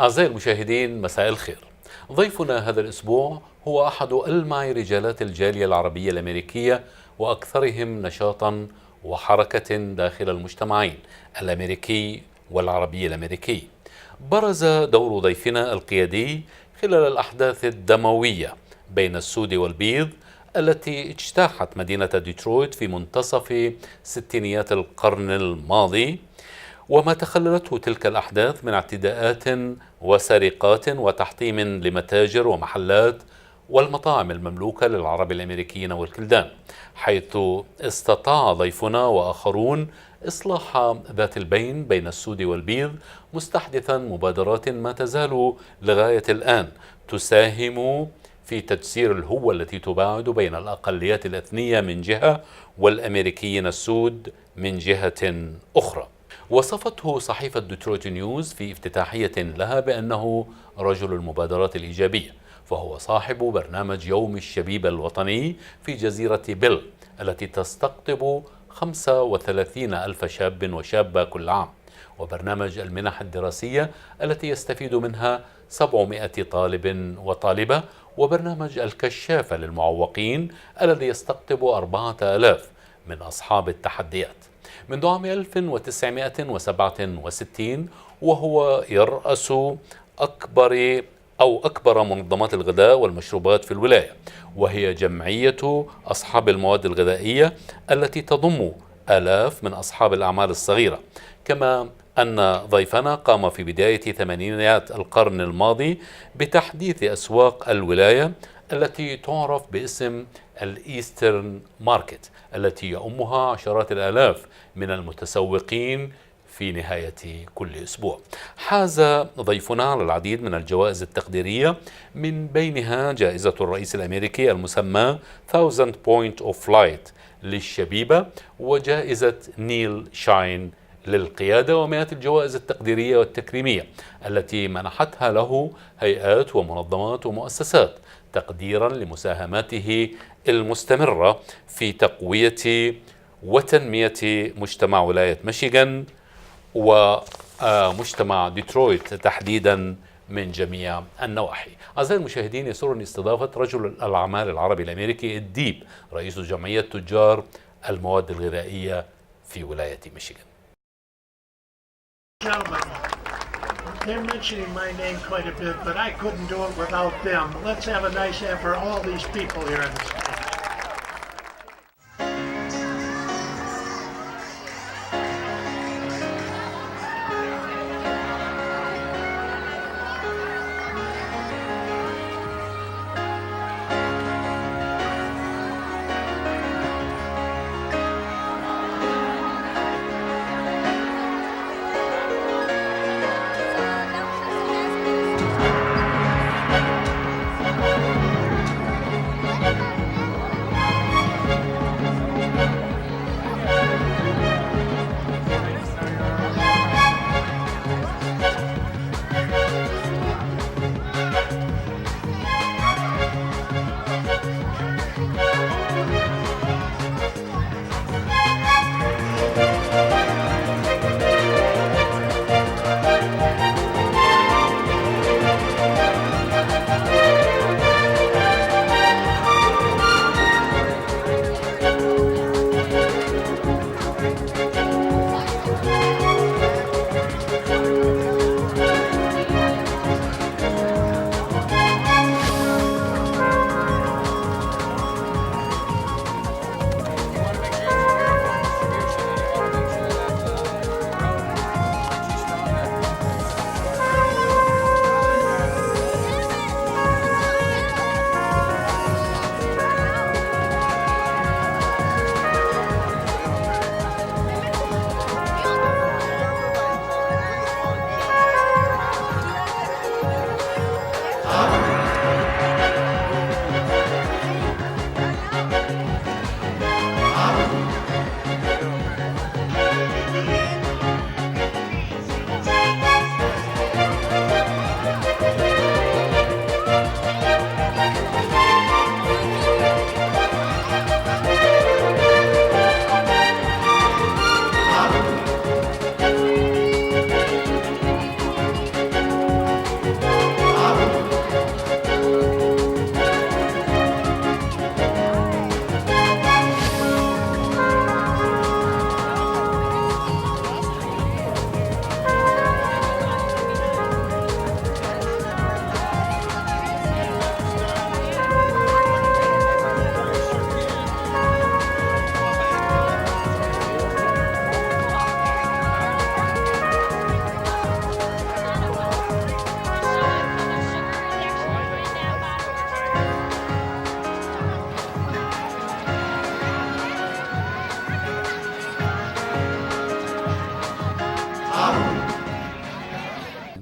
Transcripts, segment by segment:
أعزائي المشاهدين، مساء الخير. ضيفنا هذا الأسبوع هو أحد ألمع رجالات الجالية العربية الأمريكية وأكثرهم نشاطا وحركة داخل المجتمعين الأمريكي والعربي الأمريكي. برز دور ضيفنا القيادي خلال الأحداث الدموية بين السود والبيض التي اجتاحت مدينة ديترويت في منتصف ستينيات القرن الماضي، وما تخللته تلك الأحداث من اعتداءات وسرقات وتحطيم لمتاجر ومحلات والمطاعم المملوكة للعرب الأمريكيين والكلدان، حيث استطاع ضيفنا وآخرون إصلاح ذات البين بين السود والبيض، مستحدثا مبادرات ما تزال لغاية الآن تساهم في تجسير الهوة التي تباعد بين الأقليات الأثنية من جهة والأمريكيين السود من جهة أخرى. وصفته صحيفة ديترويت نيوز في افتتاحية لها بأنه رجل المبادرات الإيجابية، فهو صاحب برنامج يوم الشبيبة الوطني في جزيرة بيل التي تستقطب 35 ألف شاب وشابة كل عام، وبرنامج المنح الدراسية التي يستفيد منها 700 طالب وطالبة، وبرنامج الكشافة للمعوقين الذي يستقطب 4000 من أصحاب التحديات. منذ عام 1967 وهو يرأس أكبر منظمات الغذاء والمشروبات في الولاية، وهي جمعية أصحاب المواد الغذائية التي تضم آلاف من أصحاب الأعمال الصغيرة. كما أن ضيفنا قام في بداية ثمانينات القرن الماضي بتحديث أسواق الولاية التي تعرف باسم الإيسترن ماركت، التي يؤمها عشرات الآلاف من المتسوقين في نهاية كل أسبوع. حاز ضيفنا على العديد من الجوائز التقديرية، من بينها جائزة الرئيس الأمريكي المسمى 1000 Point of Light للشبيبة، وجائزة نيل شاين للقيادة، ومئات الجوائز التقديرية والتكريمية التي منحتها له هيئات ومنظمات ومؤسسات تقديرا لمساهماته المستمرة في تقوية وتنمية مجتمع ولاية ميشيغان ومجتمع ديترويت تحديدا من جميع النواحي. أعزائي المشاهدين، يسرني استضافة رجل الأعمال العربي الأمريكي ديب، رئيس جمعية تجار المواد الغذائية في ولاية ميشيغان. They're mentioning my name quite a bit, but I couldn't do it without them. Let's have a nice hand for all these people here in the state.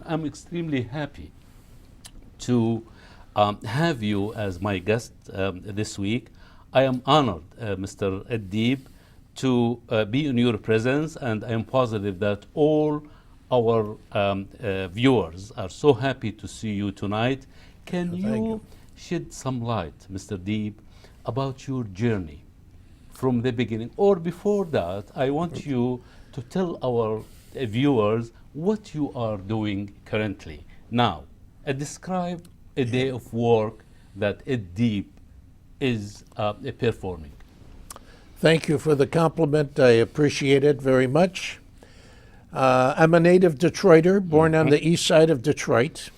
I'm extremely happy to have you as my guest this week. I am honored, Mr. Deeb, to be in your presence, and I am positive that all our viewers are so happy to see you tonight. Can you shed some light, Mr. Deeb, about your journey from the beginning? Or before that, I want you to tell our viewers what you are doing currently. Now, describe a day of work that Deeb is performing. Thank you for the compliment. I appreciate it very much. I'm a native Detroiter, born on the east side of Detroit.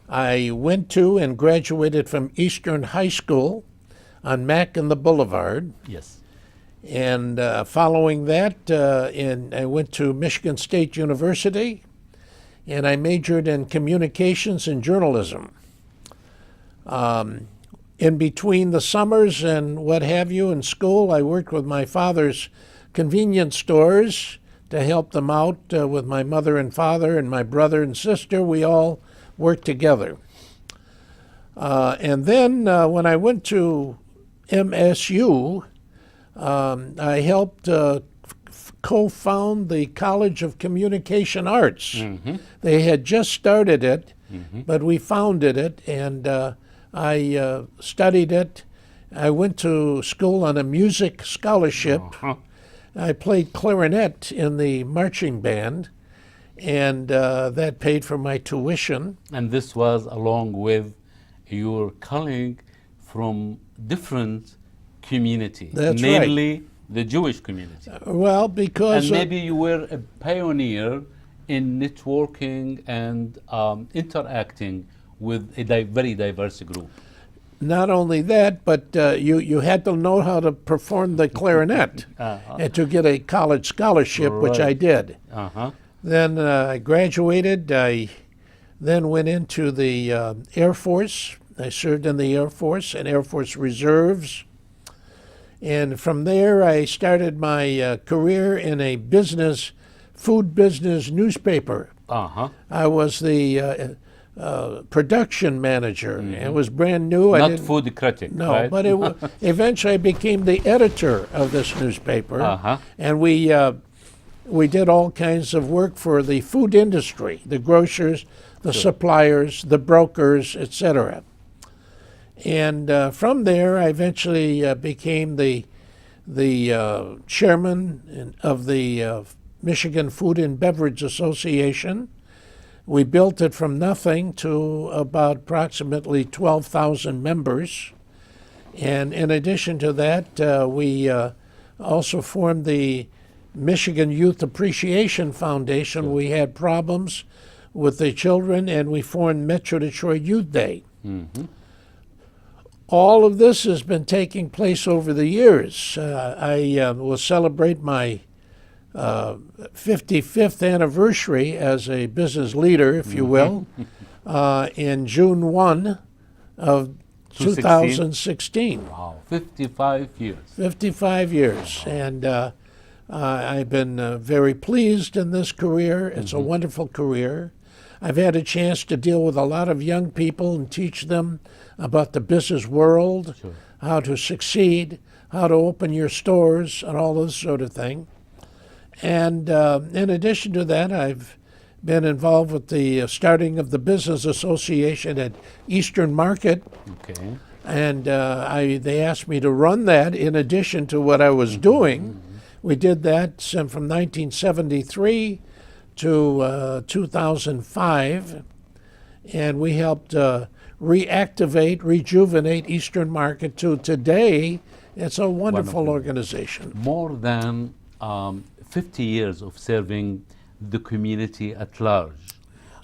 I went to and graduated from Eastern High School on Mack and the Boulevard. Yes. And following that, I went to Michigan State University, and I majored in communications and journalism. In between the summers and what have you in school, I worked with my father's convenience stores to help them out with my mother and father and my brother and sister. We all worked together. And then when I went to MSU, I helped co-found the College of Communication Arts. They had just started it, but we founded it, and I studied it. I went to school on a music scholarship. I played clarinet in the marching band, and that paid for my tuition. And this was along with your colleague from different community, That's namely the Jewish community. Well, because... And maybe you were a pioneer in networking and interacting with a very diverse group. Not only that, but you had to know how to perform the clarinet and to get a college scholarship, which I did. Then I graduated. I then went into the Air Force. I served in the Air Force and Air Force Reserves. And from there, I started my career in a food business newspaper. I was the production manager. It was brand new. Not food critic, no, right? but eventually I became the editor of this newspaper, and we did all kinds of work for the food industry, the grocers, the suppliers, the brokers, etc. And from there, I eventually became the chairman of the Michigan Food and Beverage Association. We built it from nothing to about approximately 12,000 members. And in addition to that, we also formed the Michigan Youth Appreciation Foundation. We had problems with the children, and we formed Metro Detroit Youth Day. All of this has been taking place over the years. I will celebrate my 55th anniversary as a business leader, if you will, in June 1 of 2016. Wow, 55 years. 55 years. And I've been very pleased in this career. It's a wonderful career. I've had a chance to deal with a lot of young people and teach them about the business world, how to succeed, how to open your stores, and all this sort of thing. And in addition to that, I've been involved with the starting of the Business Association at Eastern Market. And they asked me to run that in addition to what I was doing. We did that from 1973 to 2005. And we helped reactivate, rejuvenate Eastern Market to today. It's a wonderful organization. More than 50 years of serving the community at large.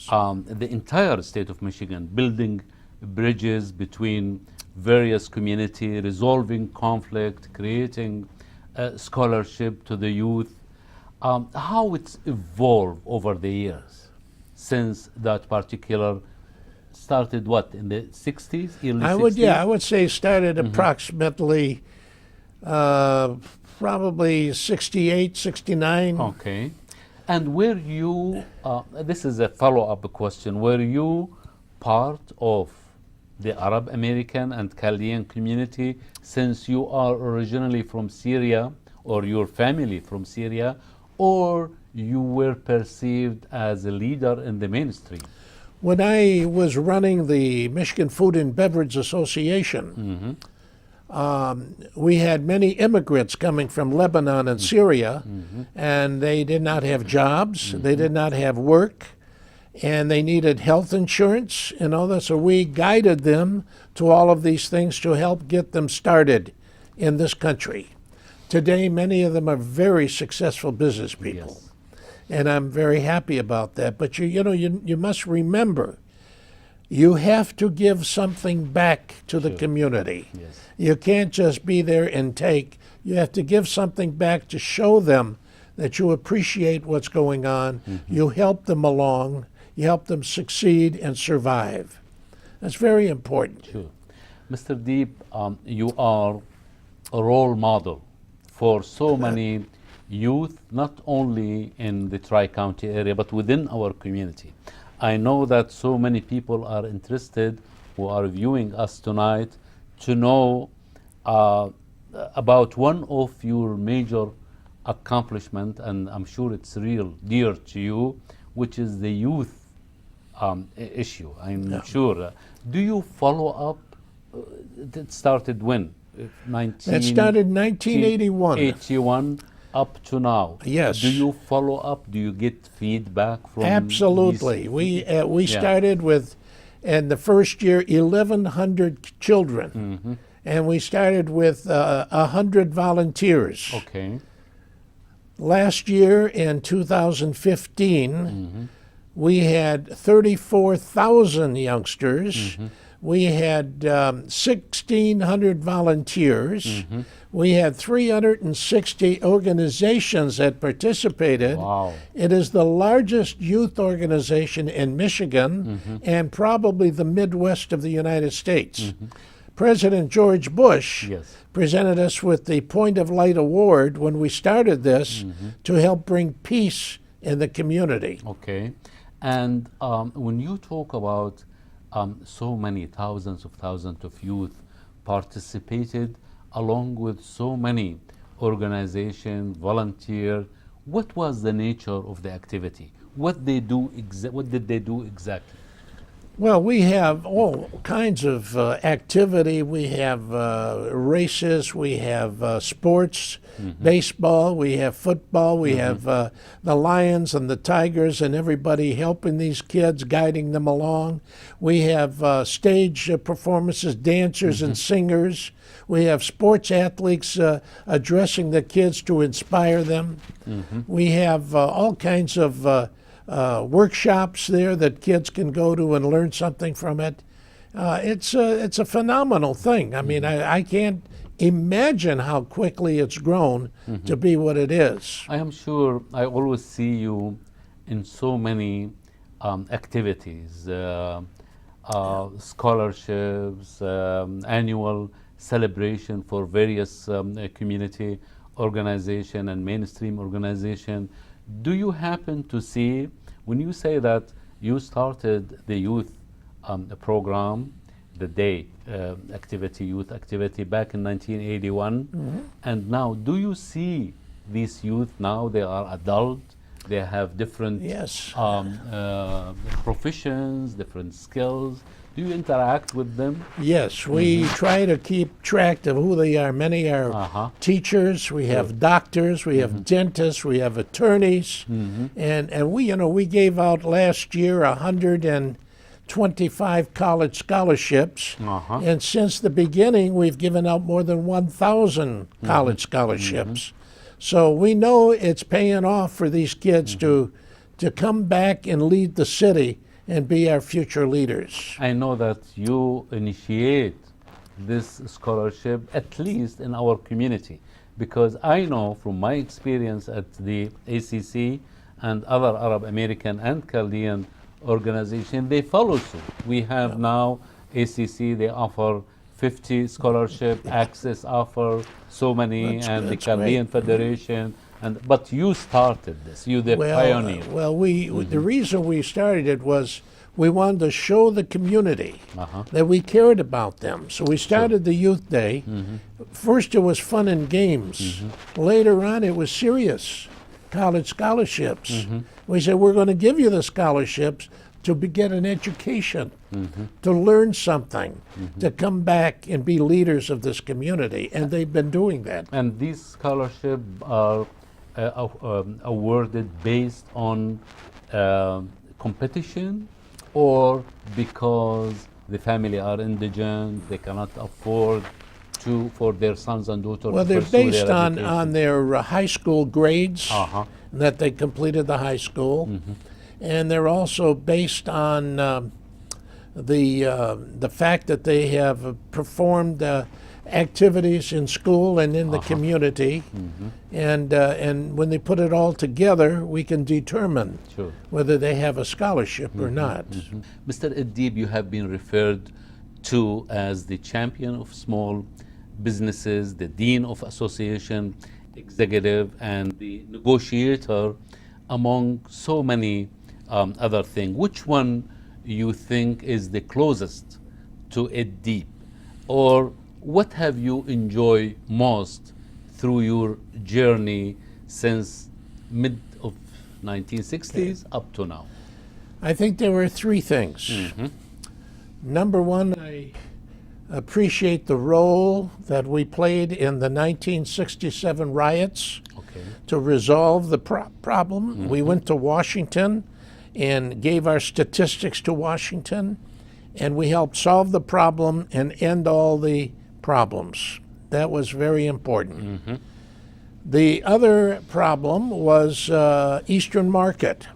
The entire state of Michigan, building bridges between various communities, resolving conflict, creating scholarship to the youth. How it's evolved over the years since that particular started, what, in the 60s, early 60s? I would say started approximately probably 68, 69. Okay. And were you, this is a follow-up question, were you part of the Arab American and Chaldean community since you are originally from Syria or your family from Syria, or you were perceived as a leader in the mainstream? When I was running the Michigan Food and Beverage Association, we had many immigrants coming from Lebanon and Syria, and they did not have jobs, they did not have work, and they needed health insurance and all that. So we guided them to all of these things to help get them started in this country. Today, many of them are very successful business people. Yes. And I'm very happy about that. But you must remember, you have to give something back to the community. Yes. You can't just be there and take. You have to give something back to show them that you appreciate what's going on. You help them along. You help them succeed and survive. That's very important. Sure. Mr. Deeb, you are a role model for so many youth, not only in the Tri-County area, but within our community. I know that so many people are interested who are viewing us tonight to know about one of your major accomplishment, and I'm sure it's real dear to you, which is the youth issue. I'm sure. Do you follow up? It started when? That started in 1981. 81 up to now. Yes. Do you follow up? Do you get feedback from? Absolutely. We started with, in the first year, 1,100 children, and we started with 100 volunteers. Okay. Last year, in 2015, we had 34,000 youngsters. We had 1,600 volunteers. We had 360 organizations that participated. Wow. It is the largest youth organization in Michigan and probably the Midwest of the United States. President George Bush presented us with the Point of Light Award when we started this to help bring peace in the community. Okay. And when you talk about so many thousands of youth participated along with so many organizations, volunteer, what was the nature of the activity? What did they do exactly? Well, we have all kinds of activity. We have races, we have sports, baseball, we have football, we have the Lions and the Tigers and everybody helping these kids, guiding them along. We have stage performances, dancers and singers. We have sports athletes addressing the kids to inspire them. We have all kinds of workshops there that kids can go to and learn something from it. It's a phenomenal thing. I mean, I can't imagine how quickly it's grown to be what it is. I am sure I always see you in so many activities, scholarships, annual celebration for various community organization and mainstream organization. Do you happen to see, when you say that you started the youth program, the day activity, youth activity back in 1981, and now do you see these youth now, they are adult, they have different professions, different skills. Do you interact with them? Yes, we try to keep track of who they are. Many are teachers, we have doctors, we have dentists, we have attorneys, and we gave out last year 125 college scholarships, and since the beginning we've given out more than 1,000 college scholarships. So we know it's paying off for these kids to come back and lead the city and be our future leaders. I know that you initiate this scholarship, at least in our community, because I know from my experience at the ACC and other Arab American and Chaldean organizations, they follow suit. We have now ACC, they offer 50 scholarship, Access offer so many, and the Chaldean Federation But you started this. You the pioneer. Well, the reason we started it was we wanted to show the community that we cared about them. So we started the Youth Day. First it was fun and games. Later on it was serious, college scholarships. We said, we're going to give you the scholarships to get an education, to learn something, to come back and be leaders of this community. And they've been doing that. And these scholarships are awarded based on competition, or because the family are indigent, they cannot afford for their sons and daughters Well, to they're pursue based their on education? their high school grades, that they completed the high school. And they're also based on the fact that they have performed activities in school and in the community. And when they put it all together, we can determine whether they have a scholarship or not. Mr. Deeb, you have been referred to as the champion of small businesses, the dean of association executive, and the negotiator, among so many other things. Which one you think is the closest to Deeb? Or what have you enjoyed most through your journey since mid of 1960s up to now? I think there were three things. Number one, I appreciate the role that we played in the 1967 riots to resolve the problem. We went to Washington and gave our statistics to Washington, and we helped solve the problem and end all the problems. That was very important. The other problem was Eastern Market.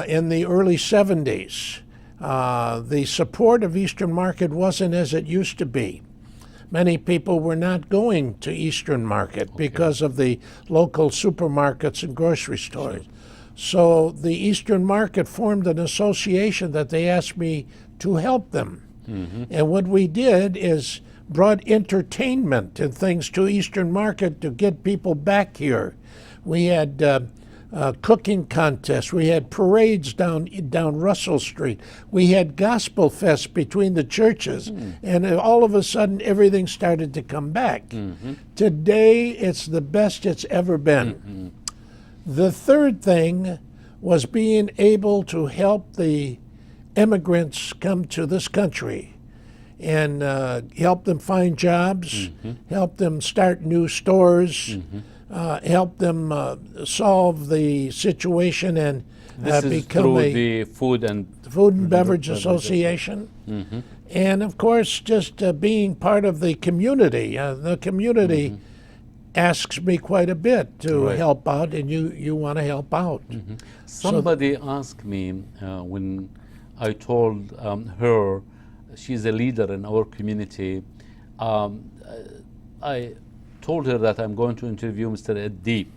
In the early 70s, the support of Eastern Market wasn't as it used to be. Many people were not going to Eastern Market because of the local supermarkets and grocery stores. So the Eastern Market formed an association that they asked me to help them. And what we did is brought entertainment and things to Eastern Market to get people back here. We had cooking contests. We had parades down Russell Street. We had gospel fests between the churches. And all of a sudden, everything started to come back. Today, it's the best it's ever been. The third thing was being able to help the immigrants come to this country and help them find jobs, help them start new stores, help them solve the situation and become the Food and Beverage Association. And of course, just being part of the community. The community asks me quite a bit to help out, and you want to help out. Somebody asked me when I told her she's a leader in our community, I told her that I'm going to interview Mr. Deeb.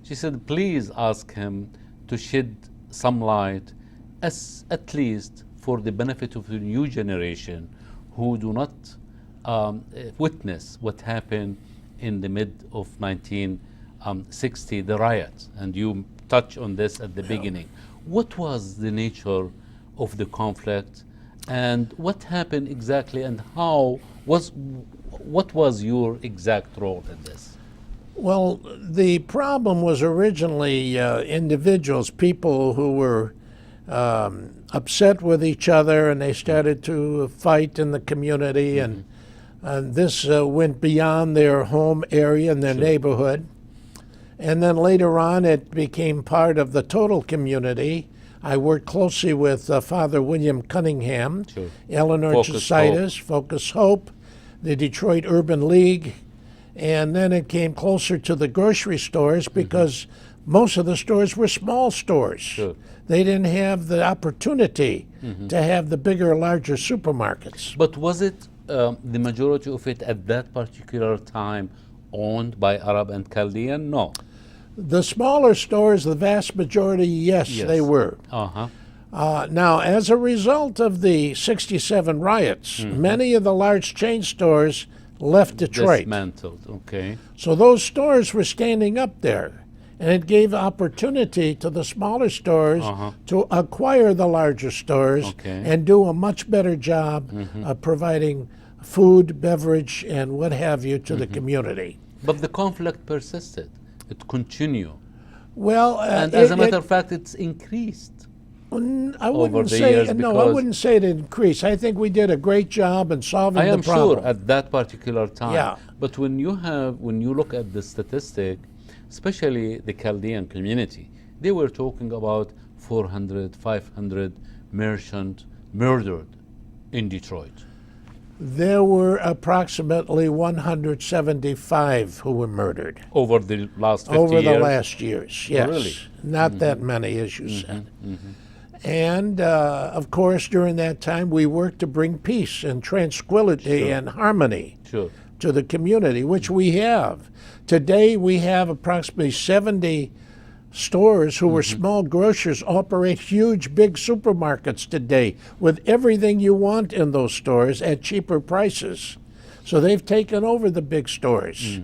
She said, please ask him to shed some light, at least for the benefit of the new generation who do not witness what happened in the mid of 1960, the riots. And you touched on this at the beginning. What was the nature of the conflict, and what happened exactly, and what was your exact role in this? Well, the problem was originally individuals, people who were upset with each other, and they started to fight in the community, and this went beyond their home area and their neighborhood. And then later on, it became part of the total community. I worked closely with Father William Cunningham, Eleanor Chasitis, Focus Hope, the Detroit Urban League, and then it came closer to the grocery stores because most of the stores were small stores. They didn't have the opportunity to have the bigger, larger supermarkets. But was it the majority of it at that particular time owned by Arab and Chaldean? No. The smaller stores, the vast majority, yes. They were. Now, as a result of the 67 riots, many of the large chain stores left Detroit. Dismantled, So those stores were standing up there. and it gave opportunity to the smaller stores to acquire the larger stores Okay. and do a much better job of providing food, beverage, and what have you to the community. But the conflict persisted. It continued. Well, And as a matter of fact, it's increased. I over wouldn't the say years no. I because- wouldn't say it increased. I think we did a great job in solving I the am problem. sure at that particular time. Yeah. But when you look at the statistic, especially the Chaldean community, they were talking about 400, 500 merchants murdered in Detroit. There were approximately 175 who were murdered Over the last 50 over the years. last years. Yes, Really? not that many, as you said. And of course, during that time, we worked to bring peace and tranquility and harmony Sure. to the community, which we have. Today, we have approximately 70 stores who were small grocers operate huge, big supermarkets today with everything you want in those stores at cheaper prices. So they've taken over the big stores.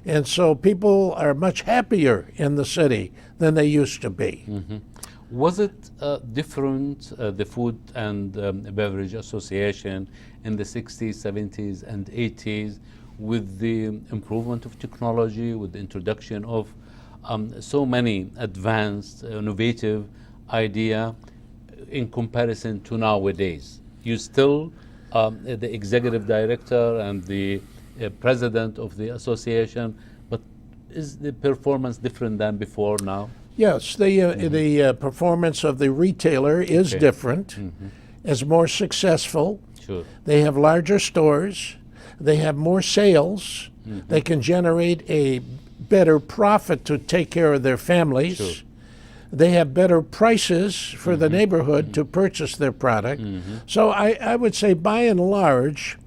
And so people are much happier in the city than they used to be. Was it different, the Food and Beverage Association in the 60s, 70s, and 80s with the improvement of technology, with the introduction of so many advanced, innovative idea in comparison to nowadays? You still the executive director and the president of the association, but is the performance different than before now? Yes, the performance of the retailer is Okay. different, is more successful. Sure. They have larger stores. They have more sales. They can generate a better profit to take care of their families. Sure. They have better prices for the neighborhood to purchase their product. So I would say, by and large,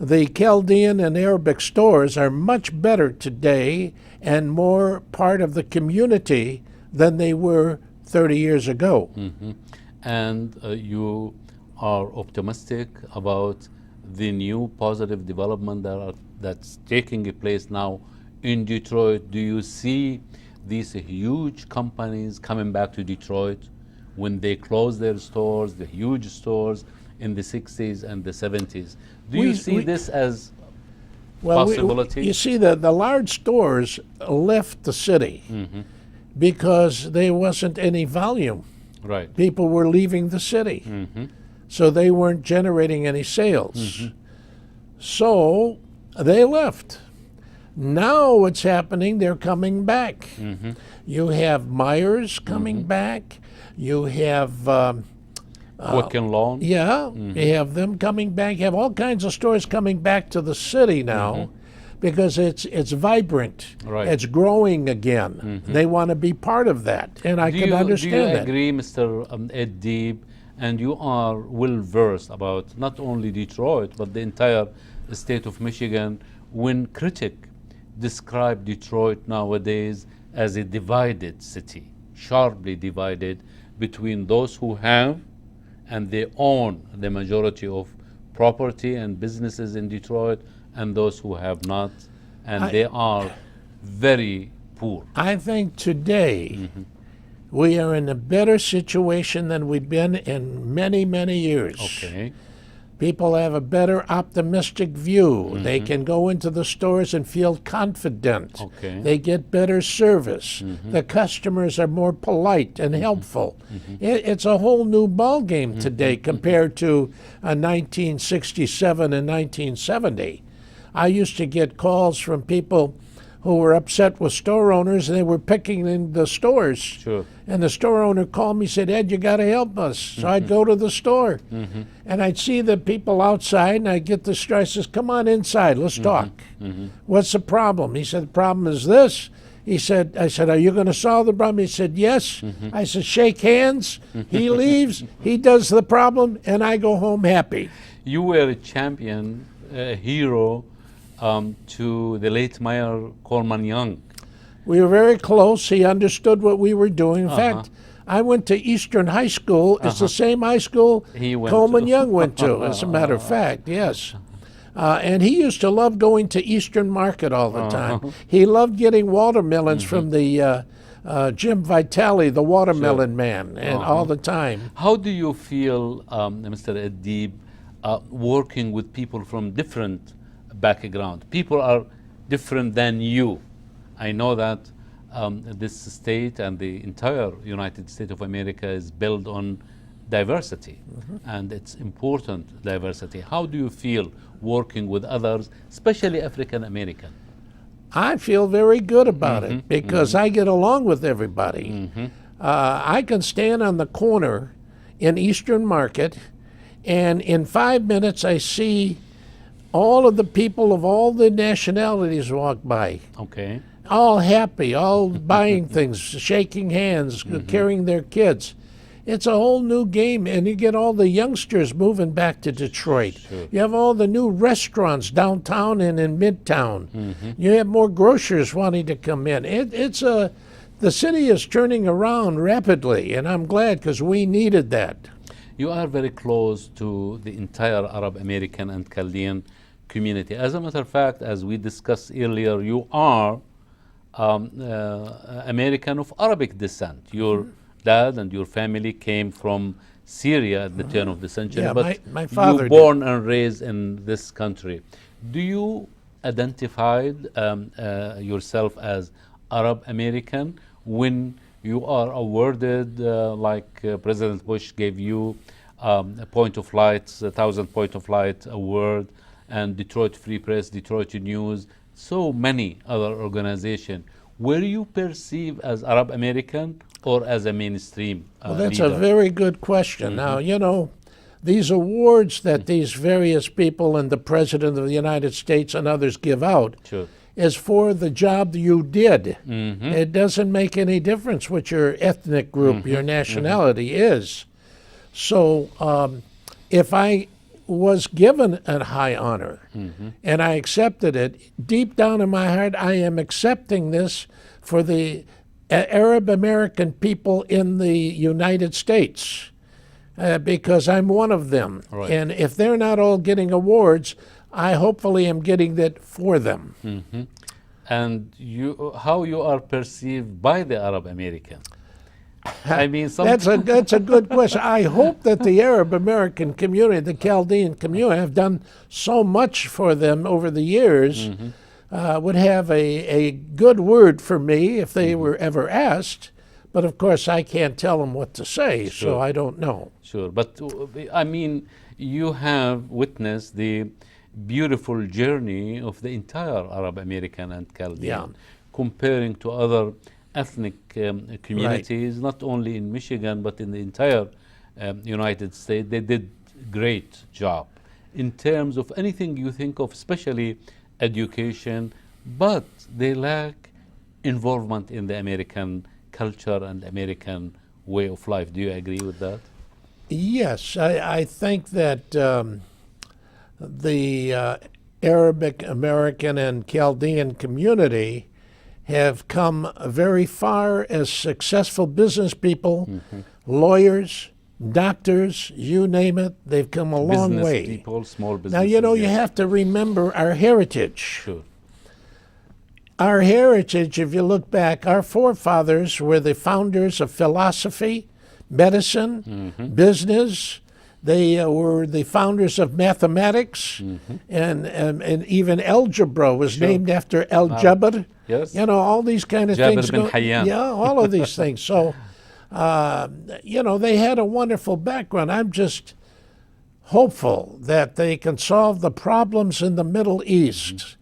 the Chaldean and Arabic stores are much better today and more part of the community than they were 30 years ago. And you are optimistic about the new positive development that's taking place now in Detroit. Do you see these huge companies coming back to Detroit when they close their stores, the huge stores in the 60s and the 70s? Do you see this as possibility? You see, the large stores left the city because there wasn't any volume. Right. People were leaving the city, so they weren't generating any sales. So they left. Now what's happening, they're coming back. You have Myers coming back. You have, Quick and Loan? you have them coming back. You have all kinds of stores coming back to the city now because it's vibrant. Right. It's growing again. They want to be part of that, and I can understand Do you that. agree, Mr. Ed Deeb, and you are well versed about not only Detroit but the entire state of Michigan, when critics describe Detroit nowadays as a divided city, sharply divided between those who have and they own the majority of property and businesses in Detroit and those who have not, and they are very poor. I think today we are in a better situation than we've been in many, many years. Okay. People have a better optimistic view. They can go into the stores and feel confident. Okay. They get better service. The customers are more polite and helpful. It's a whole new ballgame today compared to 1967 and 1970. I used to get calls from people who were upset with store owners, and they were picking in the stores. Sure. And the store owner called me, said, "Ed, you got to help us." So I'd go to the store, and I'd see the people outside, and I'd get the store. I says, "Come on inside, let's talk. What's the problem?" He said, "The problem is this." I said, "Are you going to solve the problem?" He said, "Yes." I said, "Shake hands." He leaves, he does the problem, and I go home happy. You were a champion, a hero to the late Mayor Coleman Young. We were very close. He understood what we were doing. In fact, I went to Eastern High School. It's the same high school He went Coleman to. Young went to, as a matter of fact, yes. And he used to love going to Eastern Market all the time. He loved getting watermelons from the Jim Vitale, the watermelon man, and all the time. How do you feel, Mr. Deeb, working with people from different background? People are different than you. I know that this state and the entire United States of America is built on diversity, and it's important diversity. How do you feel working with others, especially African American? I feel very good about it because I get along with everybody. I can stand on the corner in Eastern Market, and in 5 minutes I see all of the people of all the nationalities walk by. Okay. All happy, all buying things, shaking hands, carrying their kids. It's a whole new game, and you get all the youngsters moving back to Detroit. Sure. You have all the new restaurants downtown and in Midtown. You have more grocers wanting to come in. The city is turning around rapidly, and I'm glad because we needed that. You are very close to the entire Arab American and Chaldean community. As a matter of fact, as we discussed earlier, you are American of Arabic descent. Your dad and your family came from Syria at the turn of the century, Yeah, but my father you born and raised in this country. Do you identify yourself as Arab American when you are awarded, like President Bush gave you a Point of Light, 1,000 Point of Light award, and Detroit Free Press, Detroit News, so many other organizations? Were you perceived as Arab American or as a mainstream Well, that's leader? a very good question. Now, you know, these awards that these various people and the President of the United States and others give out Sure. is for the job you did. It doesn't make any difference what your ethnic group, your nationality is. So if I was given a high honor and I accepted it, deep down in my heart, I am accepting this for the Arab American people in the United States because I'm one of them. Right. And if they're not all getting awards, I hopefully am getting that for them. And how you are perceived by the Arab American? I mean, That's a good question. I hope that the Arab American community, the Chaldean community, have done so much for them over the years, would have a good word for me if they were ever asked. But of course, I can't tell them what to say, so I don't know. Sure, but I mean, you have witnessed the beautiful journey of the entire Arab American and Chaldean, comparing to other ethnic communities, not only in Michigan, but in the entire United States. They did great job in terms of anything you think of, especially education, but they lack involvement in the American culture and American way of life. Do you agree with that? Yes, I think that the Arabic American and Chaldean community have come very far as successful business people, lawyers, doctors, you name it. They've come a long Business way. people, small businesses. Now, you know, you yes. have to remember our heritage. Sure. Our heritage, if you look back, our forefathers were the founders of philosophy, medicine, business. They were the founders of mathematics, and even algebra was named after Al-Jabr. Yes. You know, all these kind of Jabir things. bin Hayyan. Yeah, all of these things. So, you know, they had a wonderful background. I'm just hopeful that they can solve the problems in the Middle East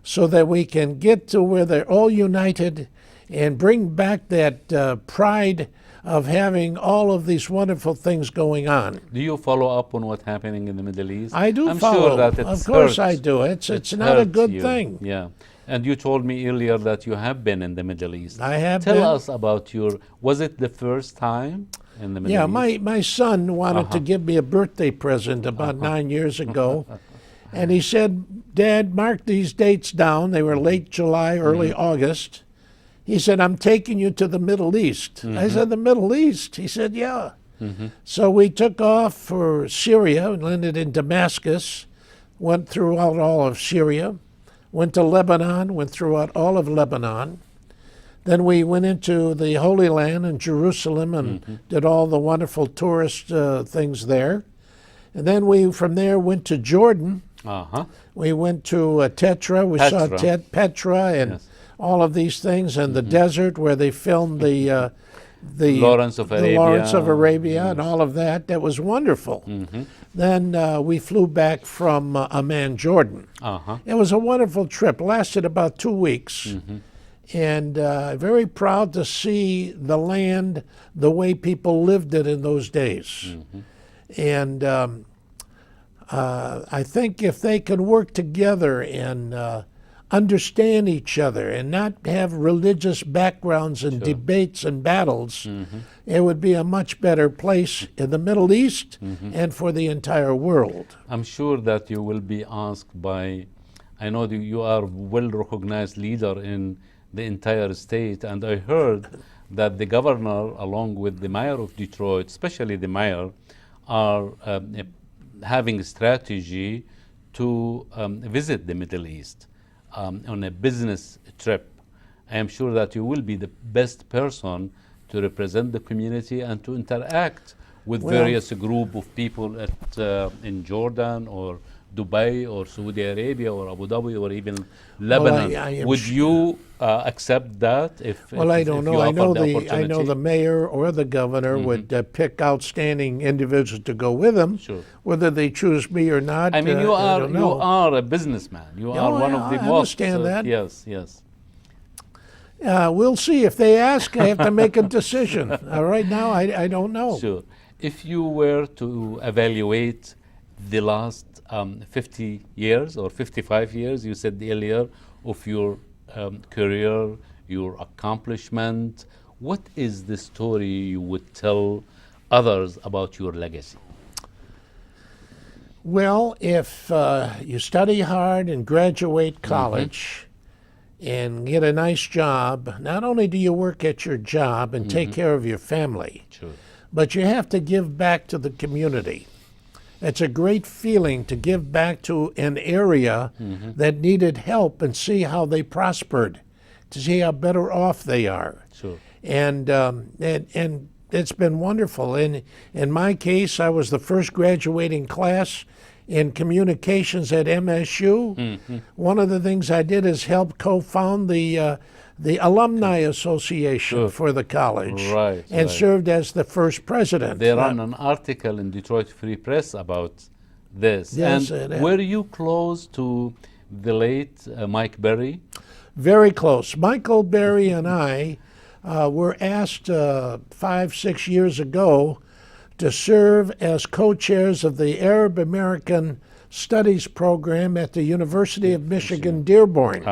so that we can get to where they're all united and bring back that pride of having all of these wonderful things going on. Do you follow up on what's happening in the Middle East? I do I'm follow. sure that it Of course hurts. I do. It's It not a hurts good you. thing. Yeah. And you told me earlier that you have been in the Middle East. I have Tell been. us about was it the first time in the Middle Yeah, East? my son wanted to give me a birthday present about 9 years ago. And he said, Dad, mark these dates down. They were late July, early August. He said, I'm taking you to the Middle East. I said, the Middle East? He said, yeah. So we took off for Syria, landed in Damascus, went throughout all of Syria, went to Lebanon, went throughout all of Lebanon. Then we went into the Holy Land in Jerusalem and did all the wonderful tourist things there. And then we, from there, went to Jordan. Uh-huh. We went to Tetra. We saw Petra and all of these things, and the desert where they filmed the Lawrence of Arabia, and all of that. That was wonderful. Then we flew back from Amman, Jordan. It was a wonderful trip. Lasted about 2 weeks. And very proud to see the land the way people lived it in those days. And I think if they can work together and understand each other and not have religious backgrounds and debates and battles, it would be a much better place in the Middle East and for the entire world. I'm sure that you will be asked by, I know that you are a well-recognized leader in the entire state, and I heard that the governor, along with the mayor of Detroit, especially the mayor, are having a strategy to visit the Middle East on a business trip. I am sure that you will be the best person to represent the community and to interact with various group of people in Jordan or Dubai or Saudi Arabia or Abu Dhabi or even Lebanon. Would you accept that? I don't know. I know the mayor or the governor would pick outstanding individuals to go with them. Whether they choose me or not, I mean, you are a businessman. You are one of the most. I understand that. Yes. We'll see. If they ask, I have to make a decision. Right now, I don't know. Sure. If you were to evaluate the last 50 years or 55 years, you said earlier, of your career, your accomplishment, what is the story you would tell others about your legacy? Well, if you study hard and graduate college and get a nice job, not only do you work at your job and take care of your family, but you have to give back to the community. It's a great feeling to give back to an area that needed help and see how they prospered, to see how better off they are. And it's been wonderful. In my case, I was the first graduating class in communications at MSU. One of the things I did is help co-found the Alumni Association for the college, and served as the first president. They ran an article in Detroit Free Press about this. Yes, and were you close to the late Mike Berry? Very close. Michael Berry and I were asked 5-6 years ago to serve as co-chairs of the Arab American Studies program at the University of Michigan, Dearborn.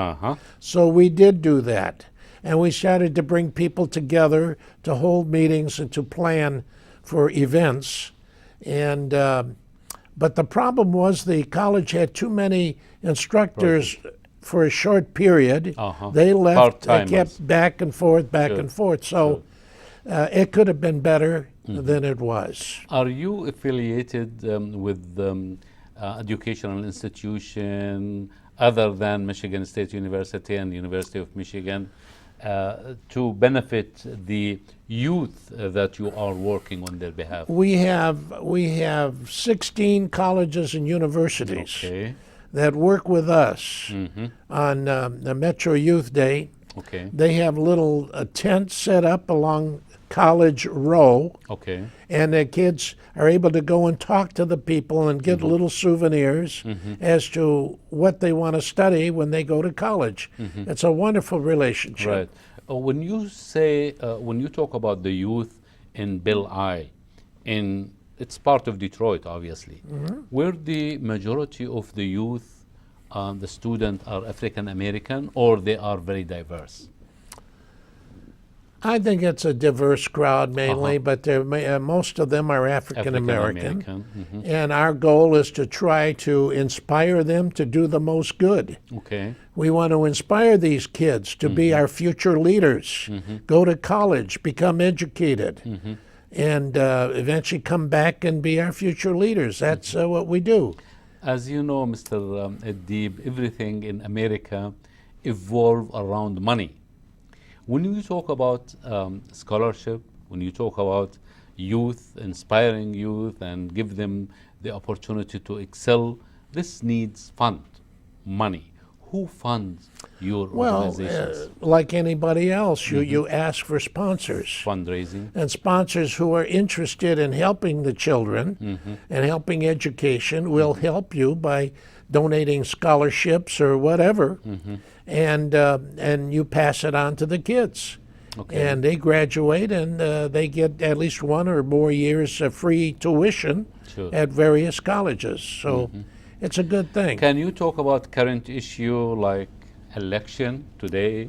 So we did do that. And we started to bring people together to hold meetings and to plan for events. And but the problem was the college had too many instructors for a short period. They left, they kept back and forth. So it could have been better than it was. Are you affiliated with educational institution other than Michigan State University and the University of Michigan to benefit the youth that you are working on their behalf? We have 16 colleges and universities that work with us on the Metro Youth Day. They have little tents set up along College Row, and the kids are able to go and talk to the people and get little souvenirs as to what they want to study when they go to college. It's a wonderful relationship. When you say, when you talk about the youth in Bill I, it's part of Detroit, obviously, where the majority of the youth, the students are African American, or they are very diverse? I think it's a diverse crowd mainly, but most of them are African American. And our goal is to try to inspire them to do the most good. We want to inspire these kids to be our future leaders, go to college, become educated, and eventually come back and be our future leaders. That's what we do. As you know, Mr. Deeb, everything in America evolves around money. When you talk about scholarship, when you talk about youth, inspiring youth, and give them the opportunity to excel, this needs money. Who funds your organizations? Like anybody else, you ask for sponsors. Fundraising. And sponsors who are interested in helping the children and helping education will help you by donating scholarships or whatever, and you pass it on to the kids. Okay. And they graduate and they get at least 1 or more years of free tuition at various colleges. So it's a good thing. Can you talk about current issue like election today?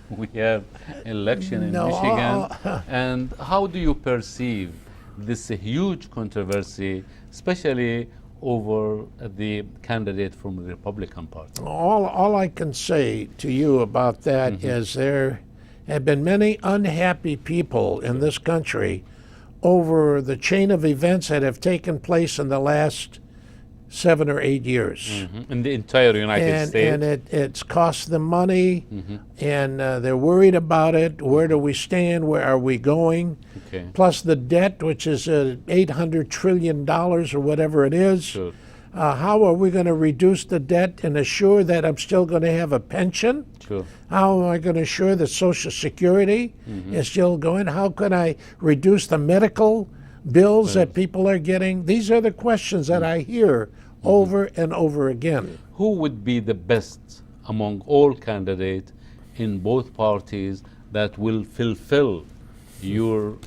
We have election in Michigan. And how do you perceive this huge controversy, especially over the candidate from the Republican Party? All I can say to you about that is there have been many unhappy people in this country over the chain of events that have taken place in the last 7 or 8 years. In the entire United States. And it's cost them money, and they're worried about it. Where do we stand? Where are we going? Okay. Plus the debt, which is $800 trillion or whatever it is. Sure. How are we going to reduce the debt and assure that I'm still going to have a pension? Sure. How am I going to assure that Social Security is still going? How can I reduce the medical bills that people are getting? These are the questions that I hear over and over again. Who would be the best among all candidates in both parties that will fulfill your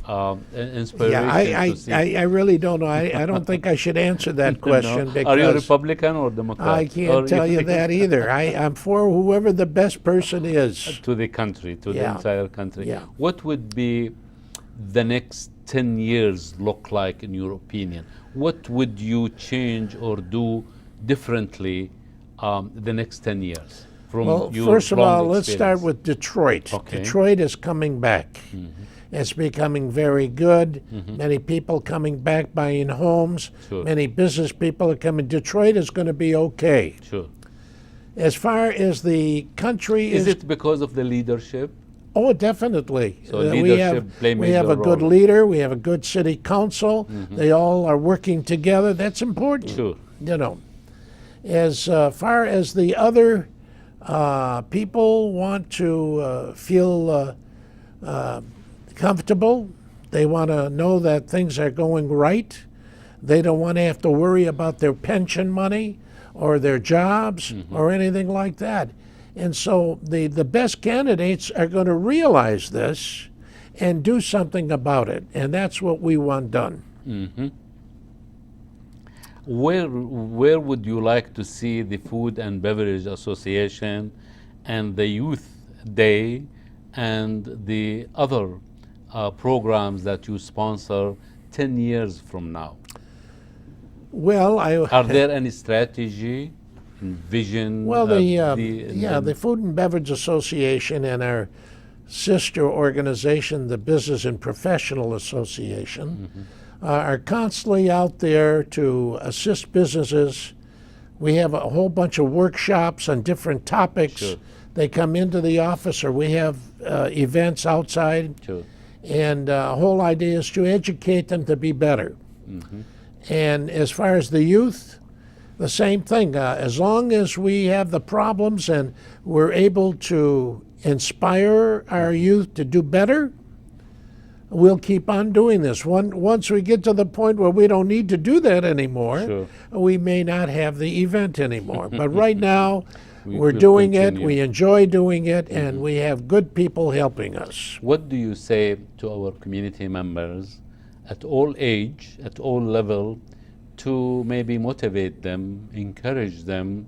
inspiration? I really don't know. I don't think I should answer that question. No. Are you Republican or Democrat? I can't tell you that either. I'm for whoever the best person is. To the country, to the entire country. Yeah. What would be the next 10 years look like in your opinion? What would you change or do differently the next 10 years? Well, first of all, let's start with Detroit. Okay. Detroit is coming back. It's becoming very good. Many people coming back buying homes. Sure. Many business people are coming. Detroit is going to be okay. Sure. As far as the country Is it because of the leadership? Oh, definitely. So leadership play we have a good role. leader. We have a good city council. They all are working together. That's important. Sure. You know, as far as the other people want to feel comfortable, they want to know that things are going right. They don't want to have to worry about their pension money or their jobs or anything like that. And so the best candidates are going to realize this and do something about it. And that's what we want done. Where would you like to see the Food and Beverage Association and the Youth Day and the other programs that you sponsor 10 years from now? Well, are there any strategy and vision? Well, the Food and Beverage Association and our sister organization, the Business and Professional Association, are constantly out there to assist businesses. We have a whole bunch of workshops on different topics. Sure. They come into the office, or we have events outside. Sure. And the whole idea is to educate them to be better. And as far as the youth, the same thing. As long as we have the problems and we're able to inspire our youth to do better, we'll keep on doing this. Once we get to the point where we don't need to do that anymore, Sure. we may not have the event anymore. But right now, We we're will doing it, continue. we enjoy doing it, and we have good people helping us. What do you say to our community members at all age, at all level, to maybe motivate them, encourage them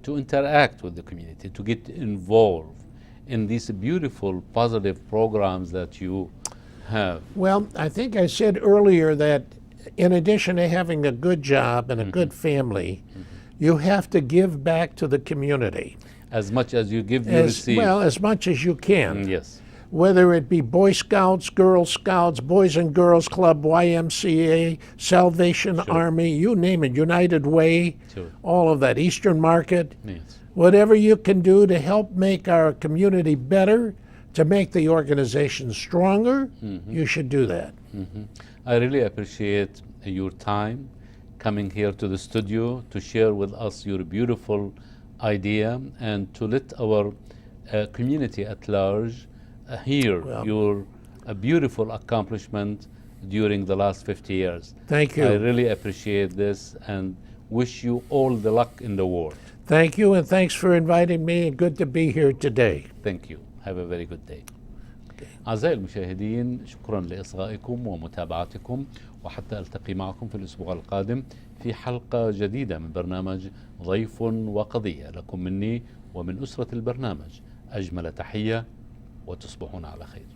to interact with the community, to get involved in these beautiful, positive programs that you have? Well, I think I said earlier that in addition to having a good job and a good family, you have to give back to the community. As much as you give, you receive. Well, as much as you can. Yes. Whether it be Boy Scouts, Girl Scouts, Boys and Girls Club, YMCA, Salvation Army, you name it, United Way, Sure. all of that, Eastern Market. Yes. Whatever you can do to help make our community better, to make the organization stronger, you should do that. I really appreciate your time coming here to the studio to share with us your beautiful idea and to let our community at large hear your beautiful accomplishment during the last 50 years. Thank you. I really appreciate this and wish you all the luck in the world. Thank you, and thanks for inviting me, and good to be here today. Thank you. Have a very good day. أعزائي المشاهدين، شكرا لإصغائكم ومتابعتكم، وحتى ألتقي معكم في الأسبوع القادم في حلقة جديدة من برنامج ضيف وقضية. لكم مني ومن أسرة البرنامج أجمل تحية، وتصبحون على خير.